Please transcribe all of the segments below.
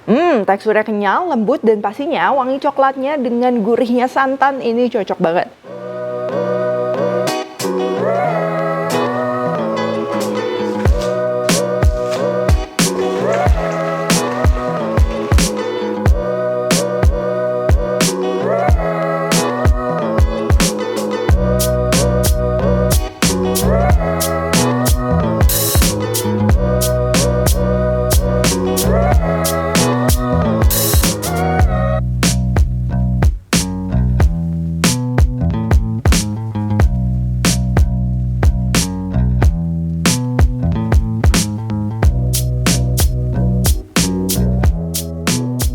Teksturnya kenyal, lembut, dan pastinya wangi coklatnya dengan gurihnya santan ini cocok banget.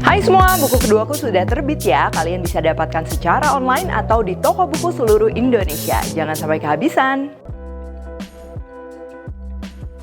Hai semua, buku keduaku sudah terbit ya. Kalian bisa dapatkan secara online atau di toko buku seluruh Indonesia. Jangan sampai kehabisan.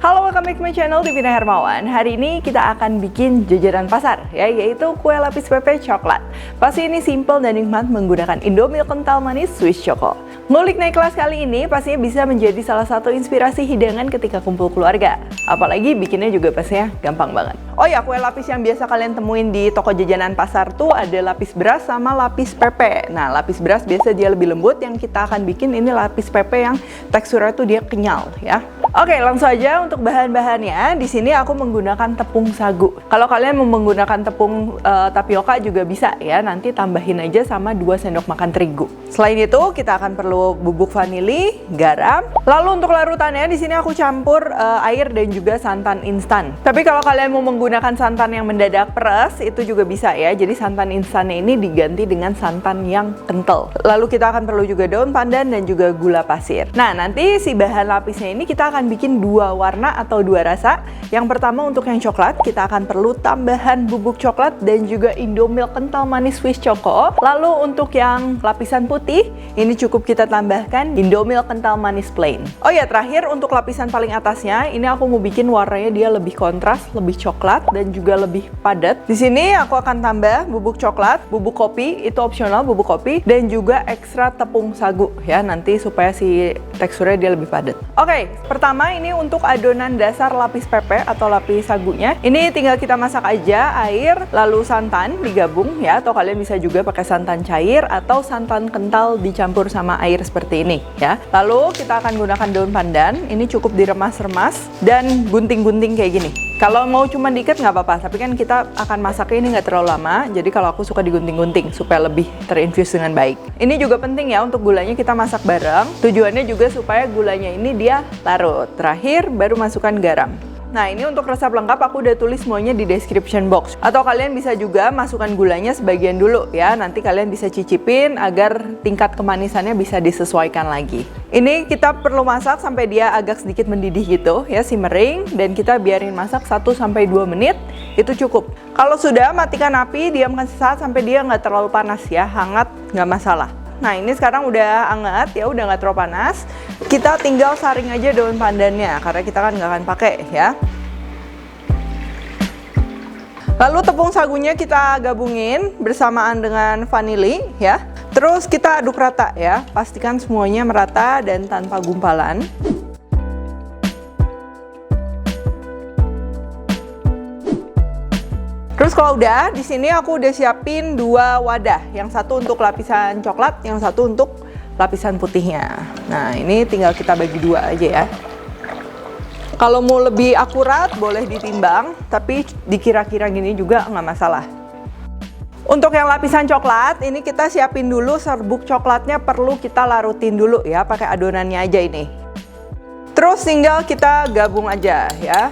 Halo, welcome back to my channel, Devina Hermawan. Hari ini kita akan bikin jajanan pasar, ya, yaitu kue lapis pepe coklat. Pasti ini simple dan nikmat menggunakan Indomilk kental manis Swiss Choco. Ngulik naik kelas kali ini pastinya bisa menjadi salah satu inspirasi hidangan ketika kumpul keluarga. Apalagi bikinnya juga pastinya gampang banget. Oh ya, kue lapis yang biasa kalian temuin di toko jajanan pasar tuh ada lapis beras sama lapis pepe. Nah, lapis beras biasa dia lebih lembut, yang kita akan bikin ini lapis pepe yang teksturnya tuh dia kenyal, ya. Oke, langsung aja untuk bahan-bahannya. Di sini aku menggunakan tepung sagu. Kalau kalian mau menggunakan tepung tapioka juga bisa ya. Nanti tambahin aja sama 2 sendok makan terigu. Selain itu, kita akan perlu bubuk vanili, garam. Lalu untuk larutannya di sini aku campur air dan juga santan instan. Tapi kalau kalian mau menggunakan santan yang mendadak peres, itu juga bisa ya. Jadi santan instannya ini diganti dengan santan yang kental. Lalu kita akan perlu juga daun pandan dan juga gula pasir. Nah, nanti si bahan lapisnya ini kita akan bikin 2 warna atau 2 rasa. Yang pertama untuk yang coklat, kita akan perlu tambahan bubuk coklat dan juga Indomilk kental manis Swiss Choco. Lalu untuk yang lapisan putih, ini cukup kita tambahkan Indomilk kental manis plain. Oh ya, terakhir untuk lapisan paling atasnya, ini aku mau bikin warnanya dia lebih kontras, lebih coklat dan juga lebih padat. Di sini aku akan tambah bubuk coklat, bubuk kopi, itu opsional bubuk kopi, dan juga ekstra tepung sagu ya, nanti supaya si teksturnya dia lebih padat. Oke, pertama ini untuk adonan dasar lapis pepe atau lapis sagunya. Ini tinggal kita masak aja air, lalu santan digabung ya, atau kalian bisa juga pakai santan cair atau santan kental dicampur sama air seperti ini ya. Lalu kita akan gunakan daun pandan, ini cukup diremas-remas dan gunting-gunting kayak gini. Kalau mau cuma dikit nggak apa-apa, tapi kan kita akan masaknya ini nggak terlalu lama, jadi kalau aku suka digunting-gunting supaya lebih terinfus dengan baik. Ini juga penting ya, untuk gulanya kita masak bareng, tujuannya juga supaya gulanya ini dia larut. Terakhir baru masukkan garam. Nah, ini untuk resep lengkap aku udah tulis semuanya di description box. Atau kalian bisa juga masukkan gulanya sebagian dulu ya. Nanti kalian bisa cicipin agar tingkat kemanisannya bisa disesuaikan lagi. Ini kita perlu masak sampai dia agak sedikit mendidih gitu ya, simmering, dan kita biarin masak 1-2 menit, itu cukup. Kalau sudah, matikan api, diamkan sesaat sampai dia nggak terlalu panas ya, hangat nggak masalah. Nah, ini sekarang udah hangat ya, udah nggak terlalu panas. Kita tinggal saring aja daun pandannya, karena kita kan nggak akan pakai ya. Lalu tepung sagunya kita gabungin bersamaan dengan vanili ya. Terus kita aduk rata ya, pastikan semuanya merata dan tanpa gumpalan. Terus kalau udah, di sini aku udah siapin 2 wadah. Yang satu untuk lapisan coklat, yang satu untuk lapisan putihnya. Nah, ini tinggal kita bagi 2 aja ya. Kalau mau lebih akurat, boleh ditimbang, tapi dikira-kira gini juga nggak masalah. Untuk yang lapisan coklat, ini kita siapin dulu serbuk coklatnya, perlu kita larutin dulu ya, pakai adonannya aja ini. Terus tinggal kita gabung aja ya.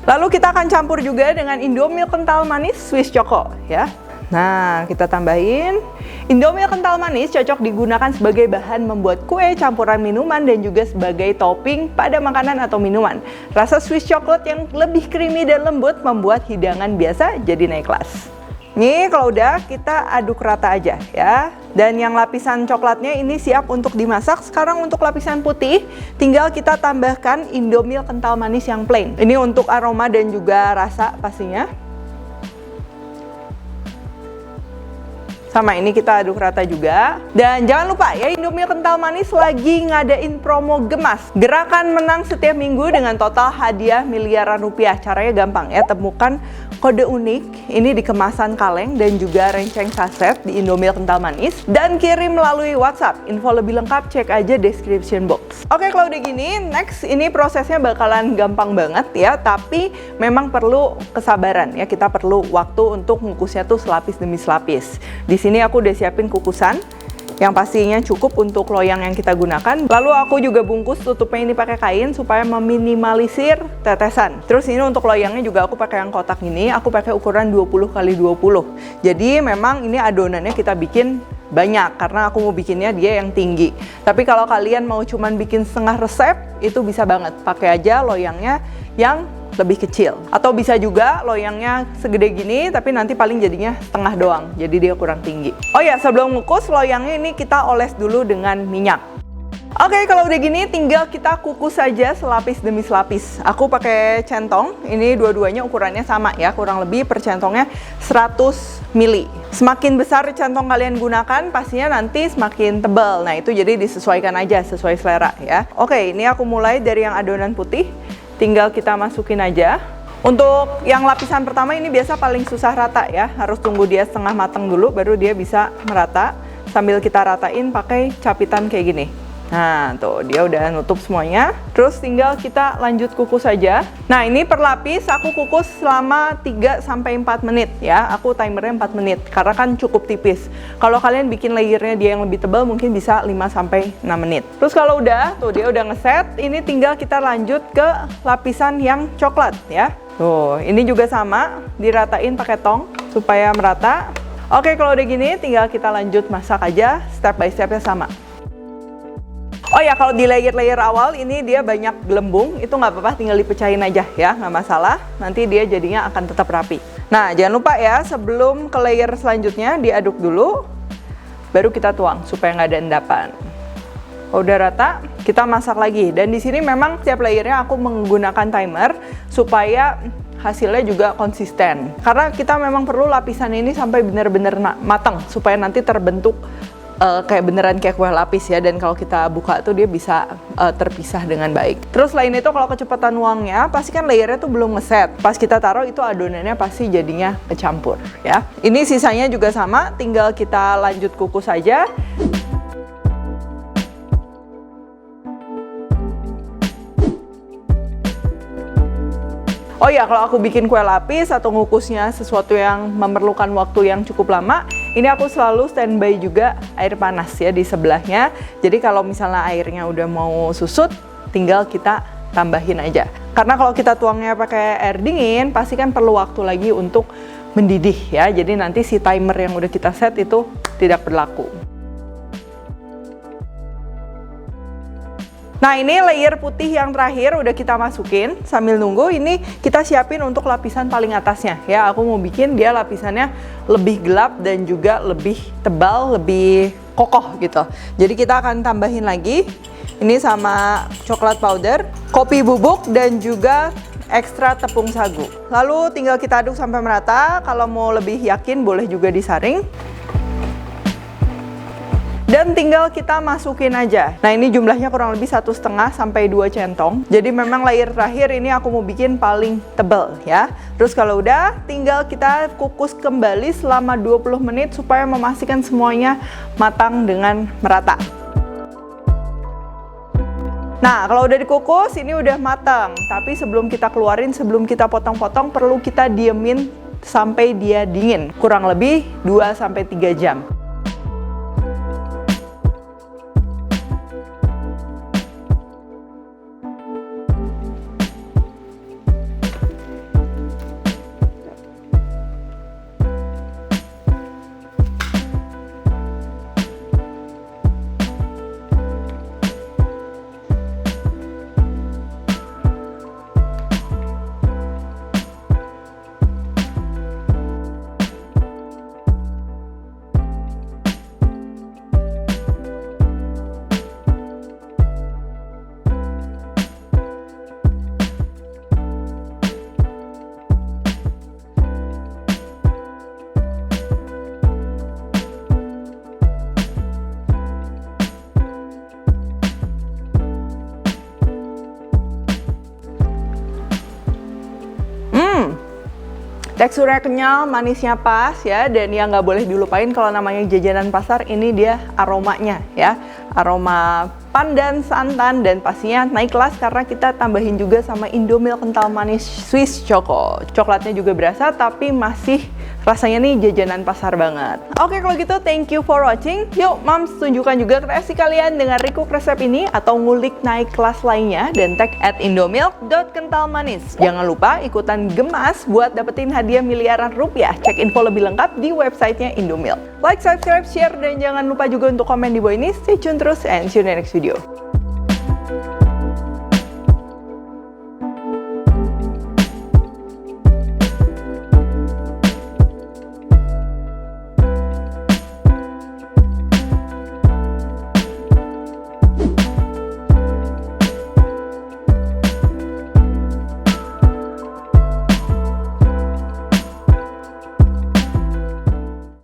Lalu kita akan campur juga dengan Indomilk kental manis Swiss Choco ya. Nah, kita tambahin. Indomilk kental manis cocok digunakan sebagai bahan membuat kue, campuran minuman, dan juga sebagai topping pada makanan atau minuman. Rasa Swiss chocolate yang lebih creamy dan lembut membuat hidangan biasa jadi naik kelas. Nih, kalau udah kita aduk rata aja ya. Dan yang lapisan coklatnya ini siap untuk dimasak. Sekarang untuk lapisan putih, tinggal kita tambahkan Indomilk kental manis yang plain. Ini untuk aroma dan juga rasa pastinya. Sama ini kita aduk rata juga. Dan jangan lupa ya, Indomie kental manis lagi ngadain promo gemas. Gerakan menang setiap minggu dengan total hadiah miliaran rupiah. Caranya gampang ya, temukan kode unik ini di kemasan kaleng dan juga renceng saset di Indomie kental manis dan kirim melalui WhatsApp. Info lebih lengkap cek aja description box. Oke, kalau udah gini, next ini prosesnya bakalan gampang banget ya, tapi memang perlu kesabaran ya. Kita perlu waktu untuk mengukusnya tuh selapis demi selapis. Di sini aku udah siapin kukusan yang pastinya cukup untuk loyang yang kita gunakan. Lalu aku juga bungkus tutupnya ini pakai kain supaya meminimalisir tetesan. Terus ini untuk loyangnya juga aku pakai yang kotak ini, aku pakai ukuran 20x20. Jadi memang ini adonannya kita bikin banyak karena aku mau bikinnya dia yang tinggi. Tapi kalau kalian mau cuman bikin setengah resep, itu bisa banget. Pakai aja loyangnya yang lebih kecil, atau bisa juga loyangnya segede gini tapi nanti paling jadinya setengah doang, jadi dia kurang tinggi. Oh ya, sebelum ngukus loyangnya ini kita oles dulu dengan minyak. Oke, kalau udah gini tinggal kita kukus saja selapis demi selapis. Aku pakai centong, ini dua-duanya ukurannya sama ya, kurang lebih per centongnya 100 ml. Semakin besar centong kalian gunakan, pastinya nanti semakin tebal. Nah itu jadi disesuaikan aja, sesuai selera ya. Oke, ini aku mulai dari yang adonan putih. Tinggal kita masukin aja. Untuk yang lapisan pertama ini biasa paling susah rata ya. Harus tunggu dia setengah matang dulu baru dia bisa merata. Sambil kita ratain pakai capitan kayak gini. Nah tuh dia udah nutup semuanya. Terus tinggal kita lanjut kukus saja. Nah ini per lapis aku kukus selama 3-4 menit ya. Aku timernya 4 menit karena kan cukup tipis. Kalau kalian bikin layernya dia yang lebih tebal mungkin bisa 5-6 menit. Terus kalau udah tuh dia udah ngeset, ini tinggal kita lanjut ke lapisan yang coklat ya. Tuh ini juga sama, diratain pakai tong supaya merata. Oke, kalau udah gini tinggal kita lanjut masak aja, step by stepnya sama. Oh ya, kalau di layer-layer awal ini dia banyak gelembung, itu nggak apa-apa, tinggal dipecahin aja ya, nggak masalah. Nanti dia jadinya akan tetap rapi. Nah, jangan lupa ya, sebelum ke layer selanjutnya diaduk dulu, baru kita tuang supaya nggak ada endapan. Kalau udah rata, kita masak lagi. Dan di sini memang setiap layernya aku menggunakan timer supaya hasilnya juga konsisten. Karena kita memang perlu lapisan ini sampai benar-benar matang supaya nanti terbentuk kayak beneran kayak kue lapis ya, dan kalau kita buka tuh dia bisa terpisah dengan baik. Terus selain itu kalau kecepatan nuangnya, pasti kan layernya tuh belum ngeset. Pas kita taruh itu adonannya pasti jadinya kecampur ya. Ini sisanya juga sama, tinggal kita lanjut kukus aja. Oh ya, kalau aku bikin kue lapis atau ngukusnya sesuatu yang memerlukan waktu yang cukup lama, ini aku selalu standby juga air panas ya di sebelahnya. Jadi kalau misalnya airnya udah mau susut, tinggal kita tambahin aja. Karena kalau kita tuangnya pakai air dingin, pasti kan perlu waktu lagi untuk mendidih ya. Jadi nanti si timer yang udah kita set itu tidak berlaku. Nah ini layer putih yang terakhir udah kita masukin. Sambil nunggu ini kita siapin untuk lapisan paling atasnya ya. Aku mau bikin dia lapisannya lebih gelap dan juga lebih tebal, lebih kokoh gitu. Jadi kita akan tambahin lagi ini sama coklat powder, kopi bubuk dan juga ekstra tepung sagu. Lalu tinggal kita aduk sampai merata. Kalau mau lebih yakin boleh juga disaring. Dan tinggal kita masukin aja. Nah ini jumlahnya kurang lebih 1,5 sampai 2 centong. Jadi memang layer terakhir ini aku mau bikin paling tebal ya. Terus kalau udah tinggal kita kukus kembali selama 20 menit supaya memastikan semuanya matang dengan merata. Nah kalau udah dikukus ini udah matang. Tapi sebelum kita keluarin, sebelum kita potong-potong perlu kita diemin sampai dia dingin. Kurang lebih 2-3 jam. Teksturnya kenyal, manisnya pas ya, dan yang nggak boleh dilupain kalau namanya jajanan pasar ini dia aromanya ya. Aroma pandan, santan, dan pastinya naik kelas karena kita tambahin juga sama Indomilk kental manis Swiss Choco. Coklatnya juga berasa tapi masih rasanya nih jajanan pasar banget. Oke kalau gitu thank you for watching. Yuk Mams tunjukkan juga kreasi kalian dengan recook resep ini atau ngulik naik kelas lainnya dan tag @indomilk.kentalmanis. Jangan lupa ikutan gemas buat dapetin hadiah miliaran rupiah. Cek info lebih lengkap di websitenya Indomilk. Like, subscribe, share, dan jangan lupa juga untuk komen di bawah ini. Stay tune terus and see you in the next video.